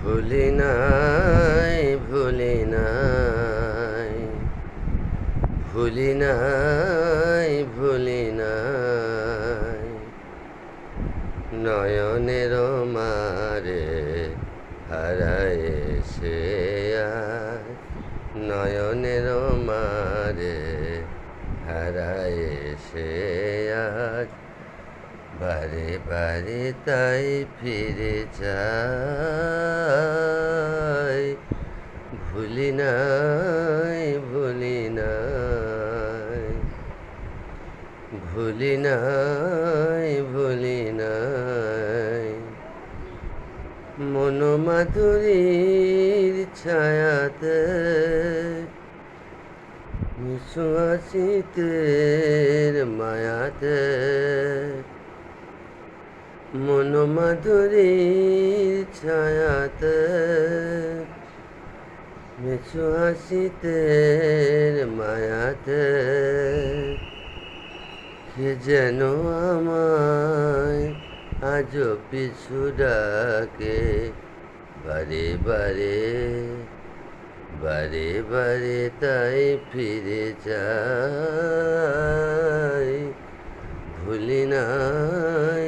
ভুলি নাই, ভুলি নাই, ভুলি নাই, ভুলি নাই, নয়নের মারে হারায় সে আজ, নয়নের মারে হারায় সে আজ, বারে বারে তাই ফিরে যাই, ভুলি নাই, ভুলি নাই, ভুলি নাই, ভুলি নাই, মনোমাধুরীর ছায়াতে নিশু হাসিতের মায়াতে, মনোমাধুরীর ছায়াতে নিশু হাসিতের মায়াতে, কে যেন আমায় আজও পিছু ডাকে, বারে বারে, বারে বারে তাই ফিরে যাই, ভুলি নাই,